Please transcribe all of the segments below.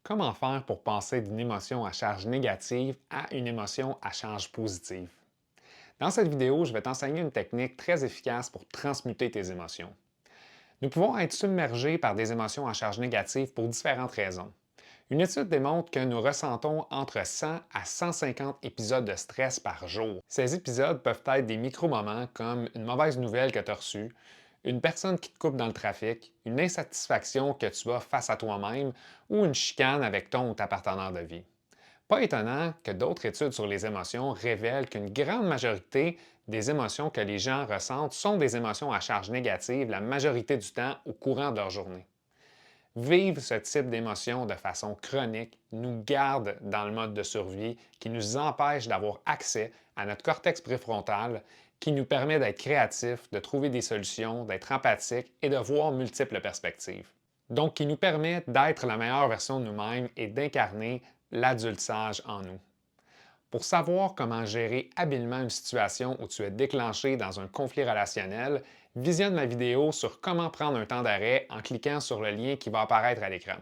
Comment faire pour passer d'une émotion à charge négative à une émotion à charge positive? Dans cette vidéo, je vais t'enseigner une technique très efficace pour transmuter tes émotions. Nous pouvons être submergés par des émotions à charge négative pour différentes raisons. Une étude démontre que nous ressentons entre 100 à 150 épisodes de stress par jour. Ces épisodes peuvent être des micro-moments comme une mauvaise nouvelle que tu as reçue, une personne qui te coupe dans le trafic, une insatisfaction que tu as face à toi-même ou une chicane avec ton ou ta partenaire de vie. Pas étonnant que d'autres études sur les émotions révèlent qu'une grande majorité des émotions que les gens ressentent sont des émotions à charge négative la majorité du temps au courant de leur journée. Vivre ce type d'émotion de façon chronique nous garde dans le mode de survie qui nous empêche d'avoir accès à notre cortex préfrontal qui nous permet d'être créatifs, de trouver des solutions, d'être empathiques et de voir multiples perspectives. Donc, qui nous permet d'être la meilleure version de nous-mêmes et d'incarner l'adulte sage en nous. Pour savoir comment gérer habilement une situation où tu es déclenché dans un conflit relationnel, visionne ma vidéo sur comment prendre un temps d'arrêt en cliquant sur le lien qui va apparaître à l'écran.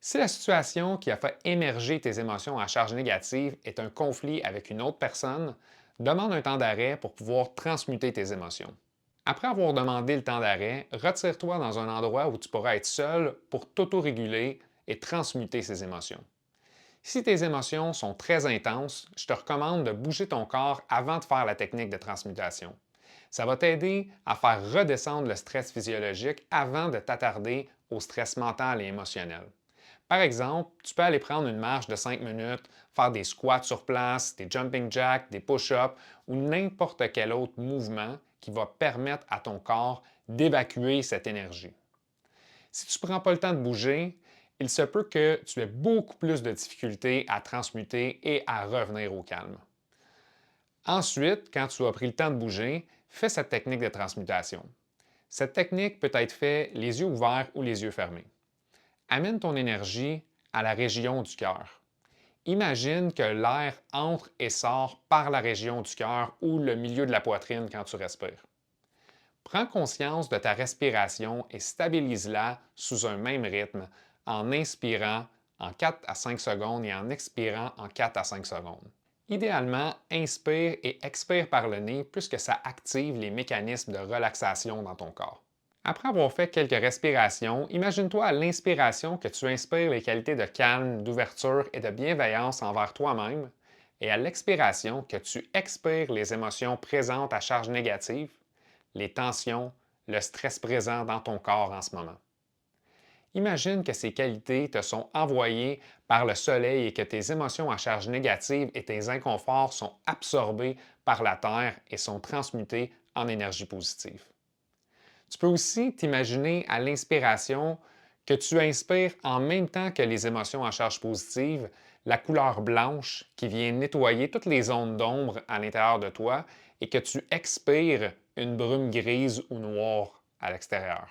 Si la situation qui a fait émerger tes émotions à charge négative est un conflit avec une autre personne, demande un temps d'arrêt pour pouvoir transmuter tes émotions. Après avoir demandé le temps d'arrêt, retire-toi dans un endroit où tu pourras être seul pour t'autoréguler et transmuter ces émotions. Si tes émotions sont très intenses, je te recommande de bouger ton corps avant de faire la technique de transmutation. Ça va t'aider à faire redescendre le stress physiologique avant de t'attarder au stress mental et émotionnel. Par exemple, tu peux aller prendre une marche de 5 minutes, faire des squats sur place, des jumping jacks, des push-ups ou n'importe quel autre mouvement qui va permettre à ton corps d'évacuer cette énergie. Si tu ne prends pas le temps de bouger, il se peut que tu aies beaucoup plus de difficultés à transmuter et à revenir au calme. Ensuite, quand tu as pris le temps de bouger, fais cette technique de transmutation. Cette technique peut être faite les yeux ouverts ou les yeux fermés. Amène ton énergie à la région du cœur. Imagine que l'air entre et sort par la région du cœur ou le milieu de la poitrine quand tu respires. Prends conscience de ta respiration et stabilise-la sous un même rythme en inspirant en 4 à 5 secondes et en expirant en 4 à 5 secondes. Idéalement, inspire et expire par le nez puisque ça active les mécanismes de relaxation dans ton corps. Après avoir fait quelques respirations, imagine-toi à l'inspiration que tu inspires les qualités de calme, d'ouverture et de bienveillance envers toi-même et à l'expiration que tu expires les émotions présentes à charge négative, les tensions, le stress présent dans ton corps en ce moment. Imagine que ces qualités te sont envoyées par le soleil et que tes émotions à charge négative et tes inconforts sont absorbés par la Terre et sont transmutés en énergie positive. Tu peux aussi t'imaginer à l'inspiration que tu inspires en même temps que les émotions à charge positive la couleur blanche qui vient nettoyer toutes les zones d'ombre à l'intérieur de toi et que tu expires une brume grise ou noire à l'extérieur.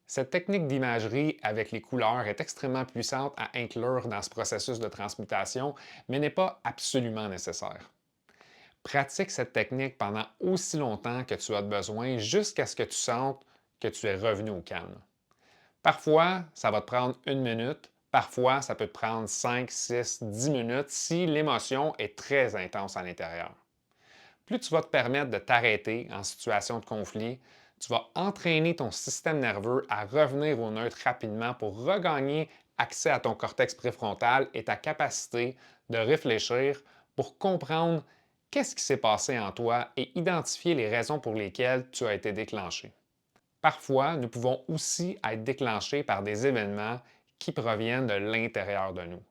Cette technique d'imagerie avec les couleurs est extrêmement puissante à inclure dans ce processus de transmutation, mais n'est pas absolument nécessaire. Pratique cette technique pendant aussi longtemps que tu as besoin jusqu'à ce que tu sentes que tu es revenu au calme. Parfois, ça va te prendre une minute, parfois, ça peut te prendre 5, 6, 10 minutes si l'émotion est très intense à l'intérieur. Plus tu vas te permettre de t'arrêter en situation de conflit, tu vas entraîner ton système nerveux à revenir au neutre rapidement pour regagner accès à ton cortex préfrontal et ta capacité de réfléchir pour comprendre qu'est-ce qui s'est passé en toi et identifier les raisons pour lesquelles tu as été déclenché. Parfois, nous pouvons aussi être déclenchés par des événements qui proviennent de l'intérieur de nous,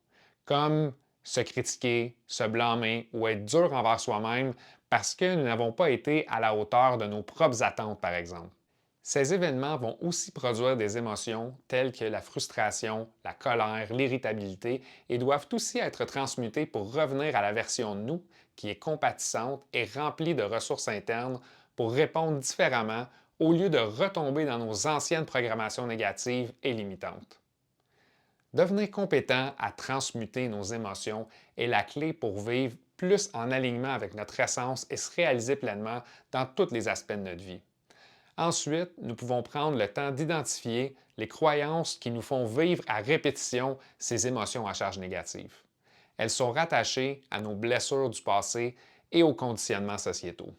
comme se critiquer, se blâmer ou être dur envers soi-même parce que nous n'avons pas été à la hauteur de nos propres attentes, par exemple. Ces événements vont aussi produire des émotions telles que la frustration, la colère, l'irritabilité et doivent aussi être transmutés pour revenir à la version de nous qui est compatissante et remplie de ressources internes pour répondre différemment au lieu de retomber dans nos anciennes programmations négatives et limitantes. Devenir compétent à transmuter nos émotions est la clé pour vivre plus en alignement avec notre essence et se réaliser pleinement dans tous les aspects de notre vie. Ensuite, nous pouvons prendre le temps d'identifier les croyances qui nous font vivre à répétition ces émotions à charge négative. Elles sont rattachées à nos blessures du passé et aux conditionnements sociétaux.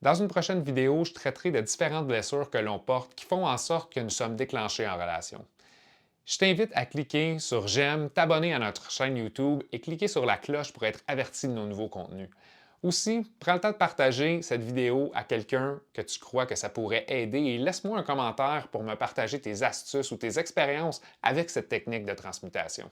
Dans une prochaine vidéo, je traiterai de différentes blessures que l'on porte qui font en sorte que nous sommes déclenchés en relation. Je t'invite à cliquer sur j'aime, t'abonner à notre chaîne YouTube et cliquer sur la cloche pour être averti de nos nouveaux contenus. Aussi, prends le temps de partager cette vidéo à quelqu'un que tu crois que ça pourrait aider et laisse-moi un commentaire pour me partager tes astuces ou tes expériences avec cette technique de transmutation.